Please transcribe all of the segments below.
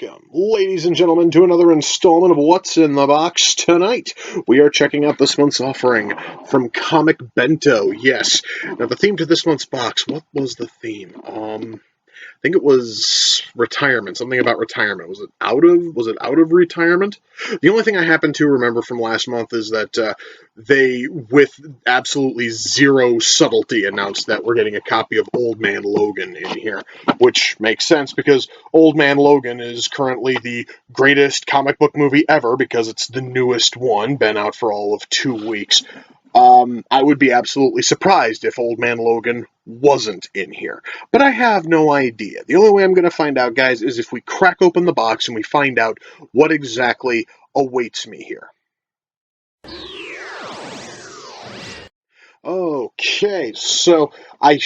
Welcome, ladies and gentlemen, to another installment of What's in the Box. Tonight, we are checking out this month's offering from Comic Bento. Yes. Now, the theme to this month's box, what was the theme? I think it was retirement, something about retirement. Was it out of retirement? The only thing I happen to remember from last month is that they, with absolutely zero subtlety, announced that we're getting a copy of Old Man Logan in here, which makes sense because Old Man Logan is currently the greatest comic book movie ever because it's the newest one, been out for all of 2 weeks. I would be absolutely surprised if Old Man Logan wasn't in here, but I have no idea. The only way I'm going to find out, guys, is if we crack open the box and we find out what exactly awaits me here. Okay, so I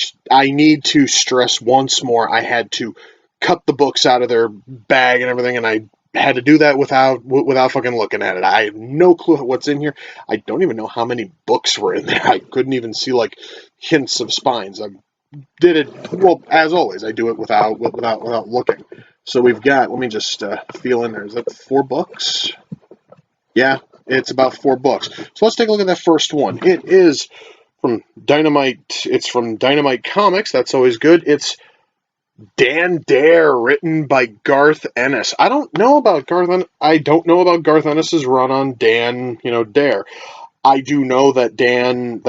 need to stress once more, I had to cut the books out of their bag and everything, and I had to do that without fucking looking at it. I have no clue what's in here. I don't even know how many books were in there. I couldn't even see, like, hints of spines. I did it, well, as always, I do it without looking. So we've got, let me just feel in there. Is that 4 books? Yeah, it's about 4 books. So let's take a look at that first one. It is from Dynamite. It's from Dynamite Comics. That's always good. It's Dan Dare, written by Garth Ennis. I don't know about Garth Ennis's run on Dan, Dare. I do know that Dan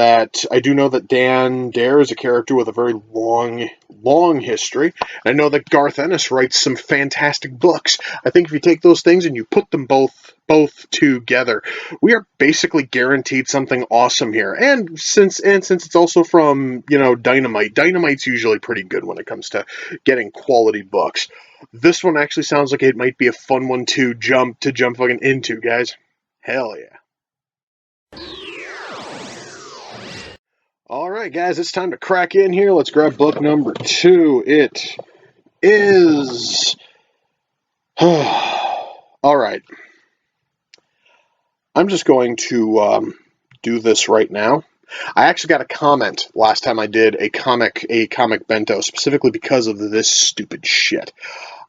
Dare is a character with a very long history. I know that Garth Ennis writes some fantastic books. I think if you take those things and you put them both together, we are basically guaranteed something awesome here. And since it's also from, Dynamite, Dynamite's usually pretty good when it comes to getting quality books. This one actually sounds like it might be a fun one to jump fucking into, guys. Hell yeah. Alright, guys, it's time to crack in here. Let's grab book number 2. It is... Alright. I'm just going to do this right now. I actually got a comment last time I did a comic bento, specifically because of this stupid shit.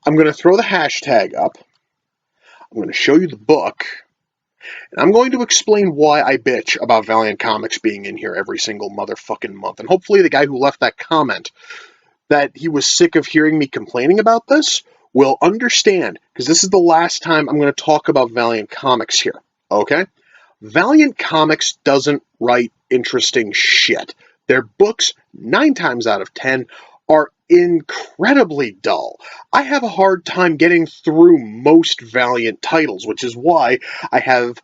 I'm going to throw the hashtag up. I'm going to show you the book. And I'm going to explain why I bitch about Valiant Comics being in here every single motherfucking month. And hopefully the guy who left that comment, that he was sick of hearing me complaining about this, will understand. Because this is the last time I'm going to talk about Valiant Comics here. Okay? Valiant Comics doesn't write interesting shit. Their books, 9 times out of 10, are incredibly dull. I have a hard time getting through most Valiant titles, which is why I have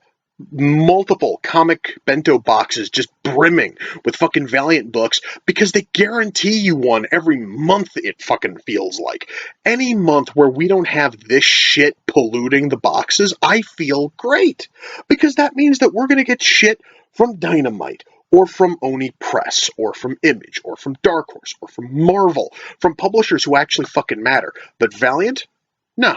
multiple Comic Bento boxes just brimming with fucking Valiant books, because they guarantee you one every month, it fucking feels like. Any month where we don't have this shit polluting the boxes, I feel great, because that means that we're going to get shit from Dynamite, or from Oni Press, or from Image, or from Dark Horse, or from Marvel, from publishers who actually fucking matter. But Valiant? No.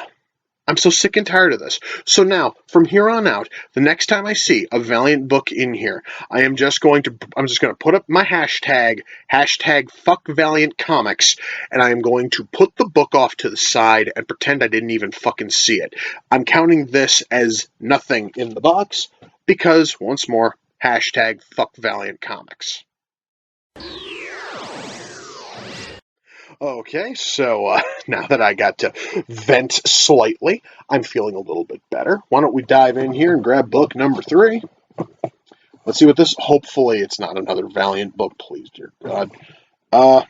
I'm so sick and tired of this. So now, from here on out, the next time I see a Valiant book in here, I'm just going to put up my hashtag fuck Valiant Comics, and I am going to put the book off to the side and pretend I didn't even fucking see it. I'm counting this as nothing in the box, because, once more, hashtag fuck Valiant Comics. Okay, so now that I got to vent slightly, I'm feeling a little bit better. Why don't we dive in here and grab book number 3? Let's see what this... Hopefully it's not another Valiant book, please, dear God. I'm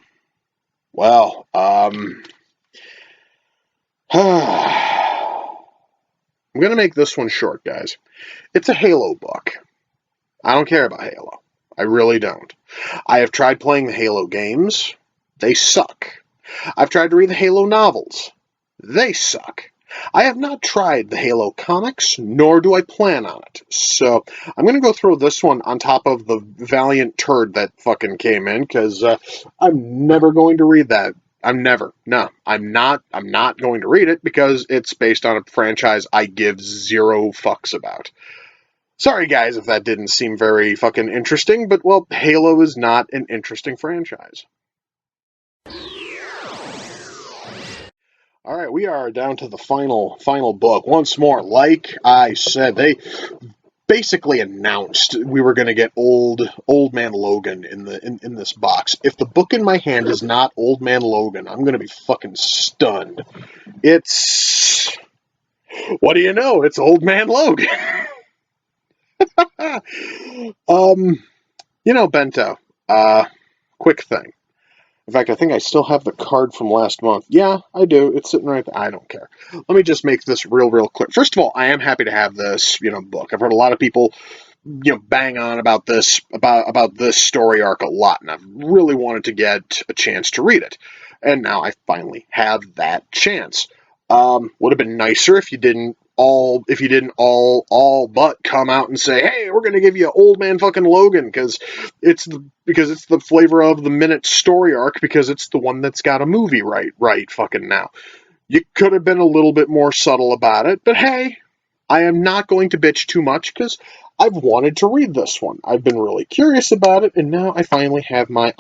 going to make this one short, guys. It's a Halo book. I don't care about Halo. I really don't. I have tried playing the Halo games. They suck. I've tried to read the Halo novels. They suck. I have not tried the Halo comics, nor do I plan on it. So I'm going to go throw this one on top of the Valiant turd that fucking came in, because I'm never going to read that. I'm not going to read it, because it's based on a franchise I give 0 fucks about. Sorry, guys, if that didn't seem very fucking interesting, but, well, Halo is not an interesting franchise. All right, we are down to the final book. Once more, like I said, they basically announced we were going to get old Man Logan in this box. If the book in my hand is not Old Man Logan, I'm going to be fucking stunned. It's what do you know? It's Old Man Logan. Bento. Quick thing. In fact, I think I still have the card from last month. Yeah, I do. It's sitting right there. I don't care. Let me just make this real quick. First of all, I am happy to have this, book. I've heard a lot of people, bang on about this story arc a lot, and I've really wanted to get a chance to read it. And now I finally have that chance. Would have been nicer if you didn't all but come out and say, hey, we're going to give you Old Man fucking Logan because it's the flavor of the minute story arc, because it's the one that's got a movie right fucking now. You could have been a little bit more subtle about it, but hey, I am not going to bitch too much because I've wanted to read this one. I've been really curious about it, and now I finally have my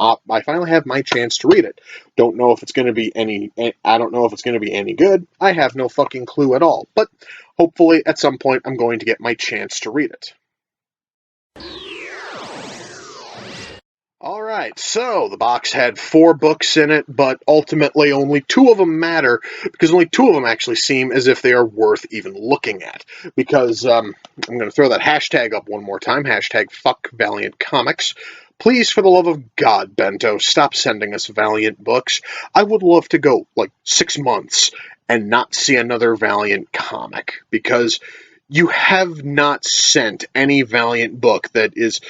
chance to read it. Don't know if it's going to be I don't know if it's going to be any good. I have no fucking clue at all. But hopefully at some point I'm going to get my chance to read it. All right, so the box had 4 books in it, but ultimately only 2 of them matter, because only 2 of them actually seem as if they are worth even looking at. Because I'm going to throw that hashtag up one more time, hashtag fuck Valiant Comics. Please, for the love of God, Bento, stop sending us Valiant books. I would love to go, 6 months and not see another Valiant comic, because you have not sent any Valiant book that is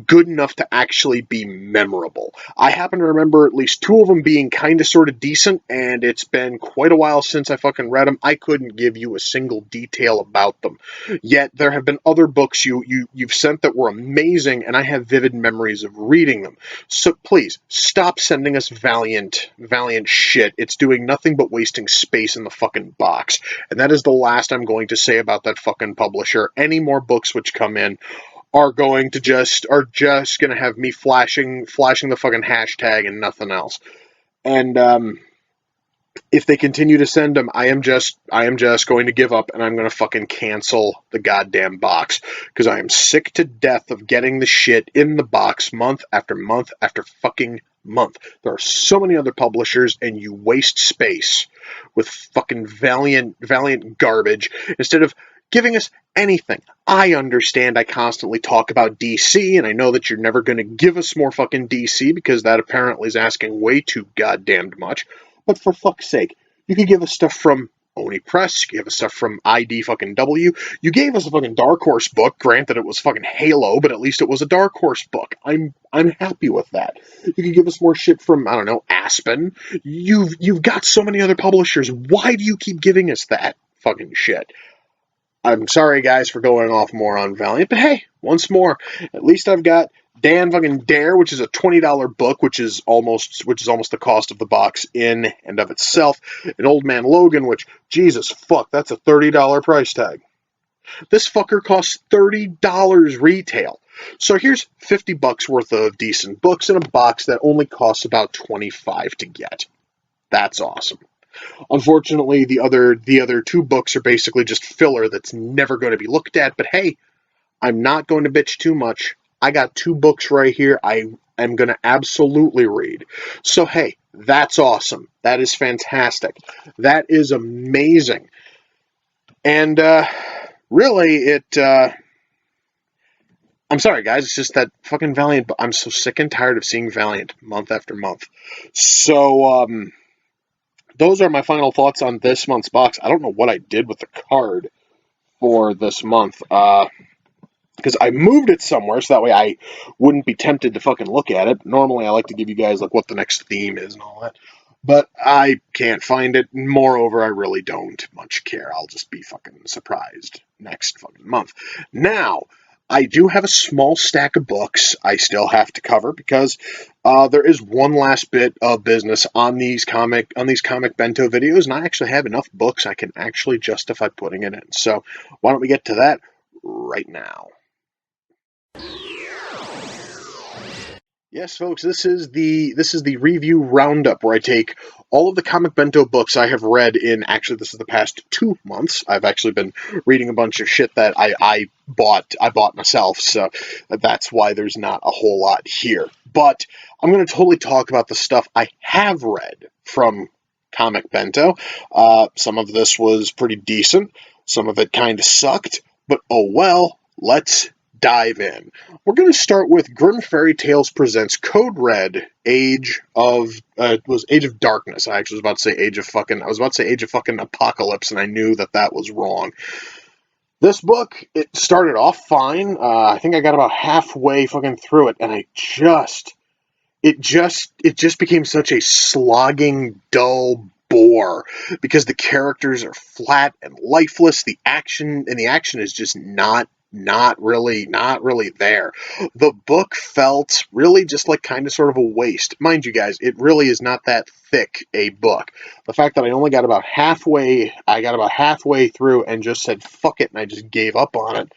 good enough to actually be memorable. I happen to remember at least 2 of them being kind of sort of decent, and it's been quite a while since I fucking read them. I couldn't give you a single detail about them. Yet there have been other books you've sent that were amazing, and I have vivid memories of reading them. So please, stop sending us Valiant shit. It's doing nothing but wasting space in the fucking box. And that is the last I'm going to say about that fucking publisher. Any more books which come in are just going to have me flashing the fucking hashtag and nothing else. And if they continue to send them, I am just going to give up, and I'm going to fucking cancel the goddamn box, because I am sick to death of getting the shit in the box month after month after fucking month. There are so many other publishers, and you waste space with fucking Valiant garbage instead of giving us anything. I understand I constantly talk about DC, and I know that you're never going to give us more fucking DC, because that apparently is asking way too goddamned much. But for fuck's sake, you could give us stuff from Oni Press, you gave us stuff from ID fucking W, you gave us a fucking Dark Horse book, granted it was fucking Halo, but at least it was a Dark Horse book. I'm happy with that. You could give us more shit from, I don't know, Aspen. You've got so many other publishers. Why do you keep giving us that fucking shit? I'm sorry, guys, for going off more on Valiant, but hey, once more, at least I've got Dan fucking Dare, which is a $20 book, which is almost the cost of the box in and of itself. And Old Man Logan, which, Jesus fuck, that's a $30 price tag. This fucker costs $30 retail. So here's $50 worth of decent books in a box that only costs about $25 to get. That's awesome. Unfortunately, the other 2 books are basically just filler that's never going to be looked at, but hey, I'm not going to bitch too much. I got 2 books right here I am going to absolutely read. So hey, that's awesome. That is fantastic. That is amazing. And really, I'm sorry, guys. It's just that fucking Valiant, but I'm so sick and tired of seeing Valiant month after month. So, those are my final thoughts on this month's box. I don't know what I did with the card for this month, because I moved it somewhere so that way I wouldn't be tempted to fucking look at it. Normally I like to give you guys what the next theme is and all that, but I can't find it. Moreover, I really don't much care. I'll just be fucking surprised next fucking month. Now, I do have a small stack of books I still have to cover, because there is one last bit of business on these comic bento videos, and I actually have enough books I can actually justify putting it in. So why don't we get to that right now? Yes, folks, this is the review roundup where I take all of the Comic Bento books I have read in, actually this is the past 2 months. I've actually been reading a bunch of shit that I bought myself, so that's why there's not a whole lot here. But I'm going to totally talk about the stuff I have read from Comic Bento. Some of this was pretty decent, some of it kind of sucked, but oh well, let's dive in. We're going to start with Grim Fairy Tales presents Code Red, Age of Darkness. I actually was about to say Age of fucking Apocalypse, and I knew that was wrong. This book, it started off fine. I think I got about halfway fucking through it, and it just became such a slogging, dull bore because the characters are flat and lifeless. The action is just not really there. The book felt really just like kind of sort of a waste. Mind you guys, it really is not that thick a book. The fact that I got about halfway through and just said fuck it and I just gave up on it.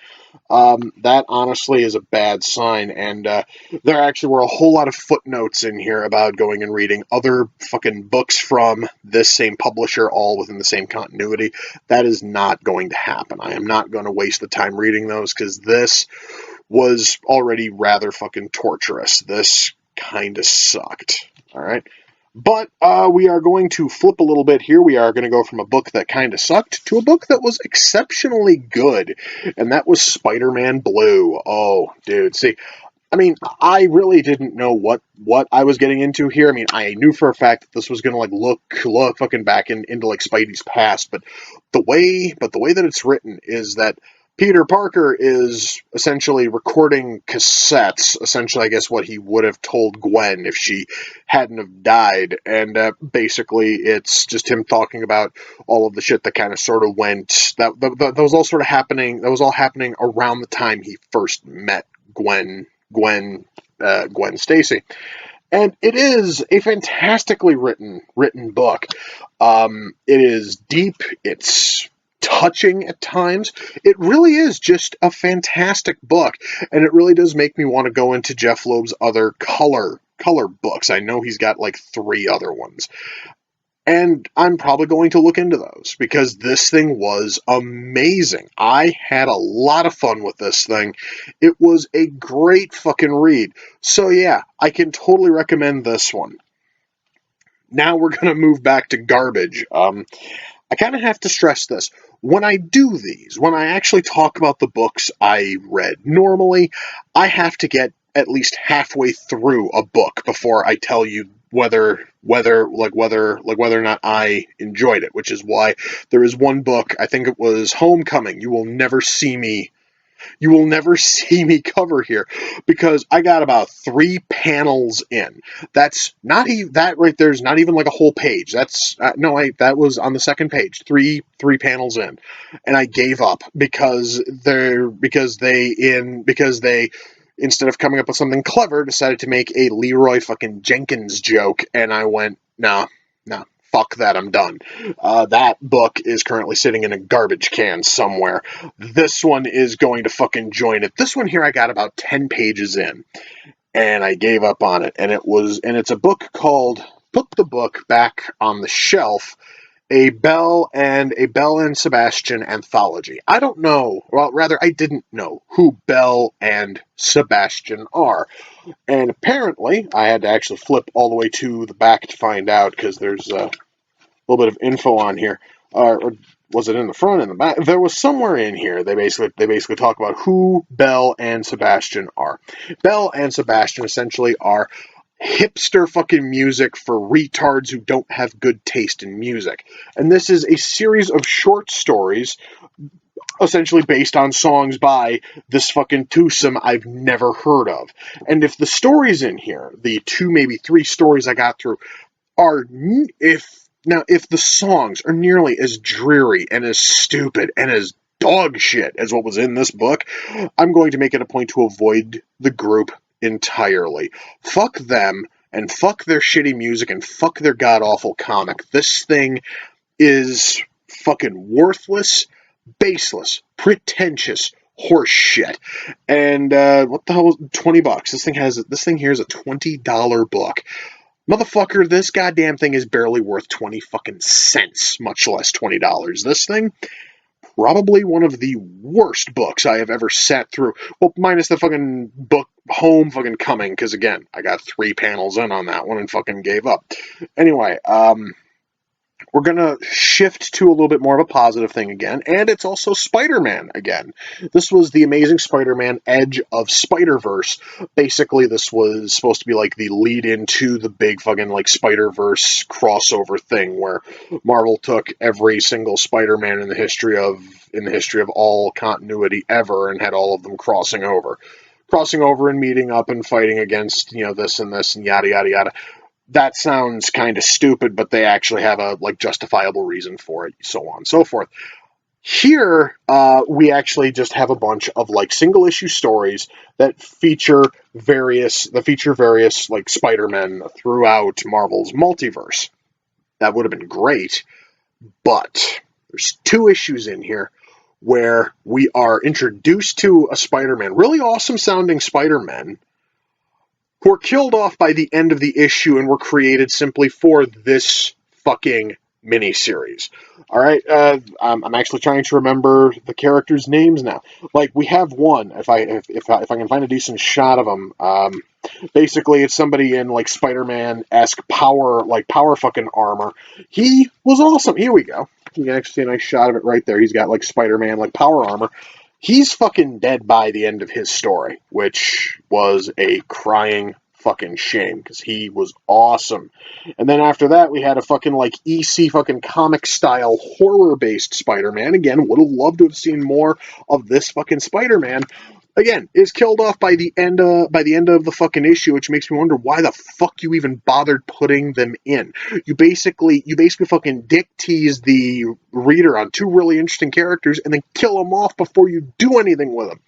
That honestly is a bad sign, and there actually were a whole lot of footnotes in here about going and reading other fucking books from this same publisher, all within the same continuity. That is not going to happen. I am not going to waste the time reading those, because this was already rather fucking torturous. This kind of sucked. Alright? But we are going to flip a little bit here. We are going to go from a book that kind of sucked to a book that was exceptionally good, and that was Spider-Man Blue. Oh, dude. See, I mean, I really didn't know what I was getting into here. I mean, I knew for a fact that this was going to like look fucking back into like Spidey's past, but the way that it's written is that Peter Parker is essentially recording cassettes, essentially, I guess, what he would have told Gwen if she hadn't have died. And basically, it's just him talking about all of the shit that kind of sort of went, that was all sort of happening, that was all happening around the time he first met Gwen Stacy. And it is a fantastically written book. It is deep. It's touching at times. It really is just a fantastic book, and it really does make me want to go into Jeff Loeb's other color books. I know he's got like 3 other ones. And I'm probably going to look into those because this thing was amazing. I had a lot of fun with this thing. It was a great fucking read. So yeah, I can totally recommend this one. Now we're going to move back to garbage. I kind of have to stress this. When I do these, when I actually talk about the books I read, normally I have to get at least halfway through a book before I tell you whether or not I enjoyed it, which is why there is one book, I think it was Homecoming, you will never see me cover here, because I got about 3 panels in. That's not even, that right there's not even like a whole page. That's that was on the second page. Three panels in, and I gave up because they instead of coming up with something clever, decided to make a Leroy fucking Jenkins joke, and I went, no, fuck that, I'm done. That book is currently sitting in a garbage can somewhere. This one is going to fucking join it. This one here I got about 10 pages in, and I gave up on it, and it's a book called Put the Book Back on the Shelf, a Belle and Sebastian anthology. I don't know, well, rather, I didn't know who Belle and Sebastian are. And apparently, I had to actually flip all the way to the back to find out, because there's a little bit of info on here. Or was it in the front, in the back? There was somewhere in here. They basically talk about who Belle and Sebastian are. Belle and Sebastian essentially are hipster fucking music for retards who don't have good taste in music. And this is a series of short stories essentially based on songs by this fucking twosome I've never heard of. And if the stories in here, the 2, maybe 3 stories I got through, are, if the songs are nearly as dreary and as stupid and as dog shit as what was in this book, I'm going to make it a point to avoid the group entirely. Fuck them, and fuck their shitty music, and fuck their god-awful comic. This thing is fucking worthless, baseless, pretentious, horse shit. And what the hell was $20? This thing here is a $20 book. Motherfucker, this goddamn thing is barely worth 20 fucking cents, much less $20. This thing, probably one of the worst books I have ever sat through. Well, minus the fucking book Home fucking Coming, because again, I got 3 panels in on that one and fucking gave up. Anyway, we're going to shift to a little bit more of a positive thing again, and it's also Spider-Man again. This was the Amazing Spider-Man Edge of Spider-Verse. Basically, this was supposed to be like the lead into the big fucking like Spider-Verse crossover thing where Marvel took every single Spider-Man in the history of all continuity ever and had all of them crossing over and meeting up and fighting against, this and this and yada yada yada. That sounds kind of stupid, but they actually have a justifiable reason for it, so on and so forth. Here, we actually just have a bunch of single issue stories that feature various Spider-Men throughout Marvel's multiverse. That would have been great, but there's 2 issues in here where we are introduced to a Spider-Man, really awesome sounding Spider-Man, who are killed off by the end of the issue and were created simply for this fucking miniseries. All right, I'm actually trying to remember the characters' names now. We have one. If I can find a decent shot of him, basically it's somebody in Spider-Man-esque power fucking armor. He was awesome. Here we go. You can actually see a nice shot of it right there. He's got Spider-Man power armor. He's fucking dead by the end of his story, which was a crying fucking shame, because he was awesome. And then after that, we had a fucking EC fucking comic style horror based Spider-Man. Again, would have loved to have seen more of this fucking Spider-Man. Again, is killed off by the end of the fucking issue, which makes me wonder why the fuck you even bothered putting them in. You basically fucking dick tease the reader on 2 really interesting characters and then kill them off before you do anything with them.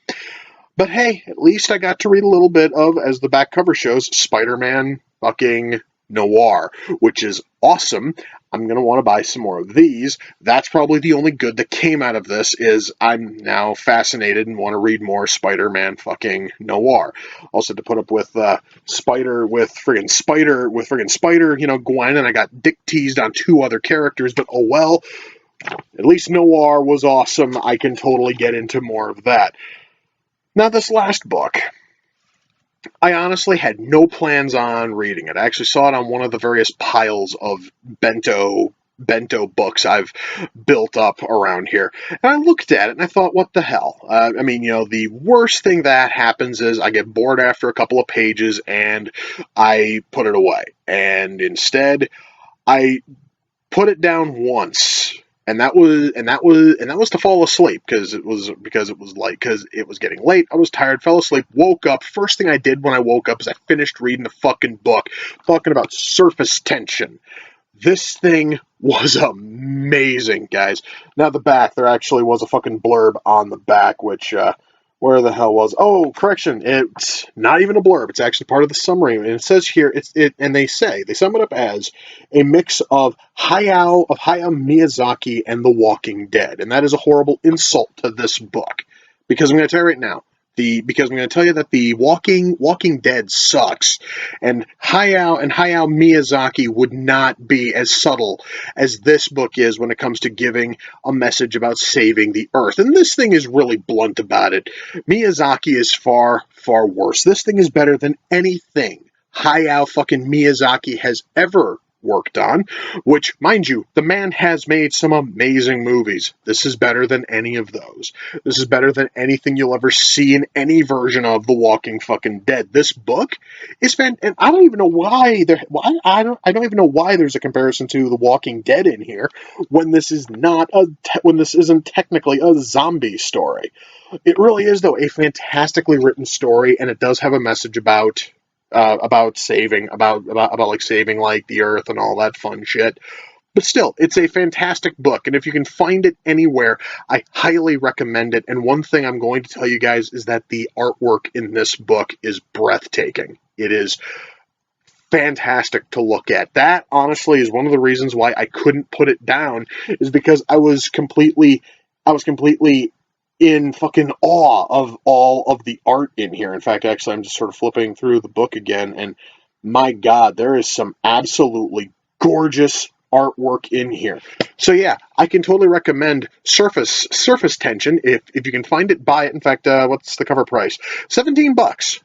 But hey, at least I got to read a little bit of, as the back cover shows, Spider-Man fucking Noir, which is awesome. I'm going to want to buy some more of these. That's probably the only good that came out of this, is I'm now fascinated and want to read more Spider-Man fucking Noir. Also to put up with Spider, Gwen, and I got dick teased on 2 other characters, but oh well. At least Noir was awesome. I can totally get into more of that. Now, this last book, I honestly had no plans on reading it. I actually saw it on one of the various piles of bento books I've built up around here. And I looked at it and I thought, what the hell? The worst thing that happens is I get bored after a couple of pages and I put it away. And instead, I put it down once. And that was to fall asleep, because it was getting late. I was tired, fell asleep, woke up. First thing I did when I woke up is I finished reading the fucking book, talking about surface tension. This thing was amazing, guys. Now the back, there actually was a fucking blurb on the back, which where the hell was? Oh, correction. It's not even a blurb. It's actually part of the summary. And it says here, and they sum it up as a mix of Hayao Miyazaki and The Walking Dead. And that is a horrible insult to this book. Because I'm going to tell you right now, because I'm going to tell you that the Walking Dead sucks, and Hayao Miyazaki would not be as subtle as this book is when it comes to giving a message about saving the Earth. And this thing is really blunt about it. Miyazaki is far, far worse. This thing is better than anything Hayao fucking Miyazaki has ever worked on, which, mind you, the man has made some amazing movies. This is better than any of those. This is better than anything you'll ever see in any version of The Walking fucking Dead. This book is fantastic, and I don't even know why I don't even know why there's a comparison to The Walking Dead in here when this isn't technically a zombie story. It really is, though, a fantastically written story, and it does have a message about saving the Earth and all that fun shit. But still, it's a fantastic book, and if you can find it anywhere, I highly recommend it. And one thing I'm going to tell you guys is that the artwork in this book is breathtaking. It is fantastic to look at. That, honestly, is one of the reasons why I couldn't put it down, is because I was completely in fucking awe of all of the art in here. In fact, actually, I'm just sort of flipping through the book again, and my God, there is some absolutely gorgeous artwork in here. So yeah, I can totally recommend Surface Tension. If you can find it, buy it. In fact, what's the cover price? $17.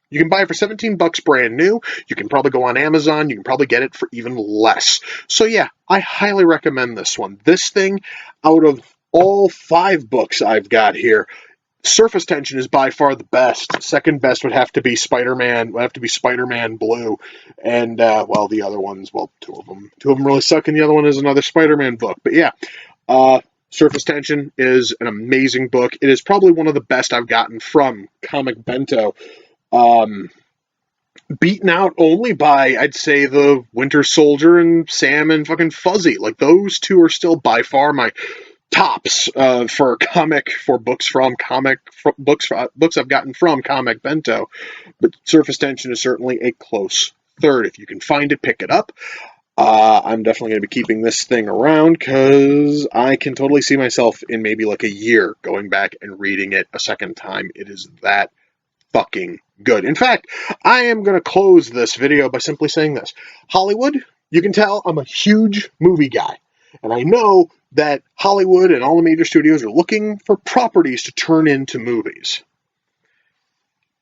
You can buy it for $17 brand new. You can probably go on Amazon. You can probably get it for even less. So yeah, I highly recommend this one. This thing, out of all 5 books I've got here, Surface Tension is by far the best. Second best would have to be Spider-Man. Would have to be Spider-Man Blue, and well, the other ones, well, two of them really suck, and the other one is another Spider-Man book. But yeah, Surface Tension is an amazing book. It is probably one of the best I've gotten from Comic Bento. Beaten out only by, I'd say, the Winter Soldier and Sam and fucking Fuzzy. Like, those two are still by far my tops for books I've gotten from Comic Bento. But Surface Tension is certainly a close third. If you can find it, pick it up. I'm definitely going to be keeping this thing around because I can totally see myself in maybe like a year going back and reading it a second time. It is that fucking good. In fact, I am going to close this video by simply saying this. Hollywood, you can tell I'm a huge movie guy. And I know that Hollywood and all the major studios are looking for properties to turn into movies.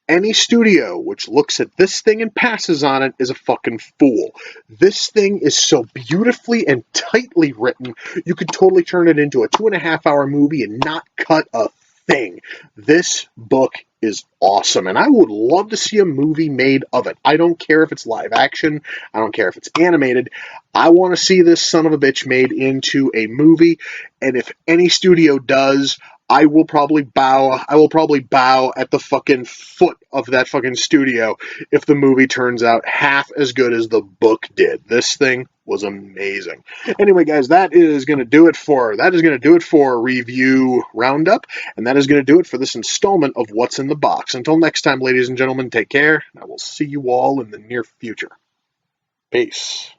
Any studio which looks at this thing and passes on it is a fucking fool. This thing is so beautifully and tightly written, you could totally turn it into a 2.5-hour movie and not cut a thing. This book is awesome, and I would love to see a movie made of it. I don't care if it's live action. I don't care if it's animated. I want to see this son of a bitch made into a movie, and if any studio does, I will probably bow at the fucking foot of that fucking studio if the movie turns out half as good as the book did. This thing was amazing. Anyway, guys, that is going to do it for Review Roundup, and that is going to do it for this installment of What's in the Box. Until next time, ladies and gentlemen, take care, and I will see you all in the near future. Peace.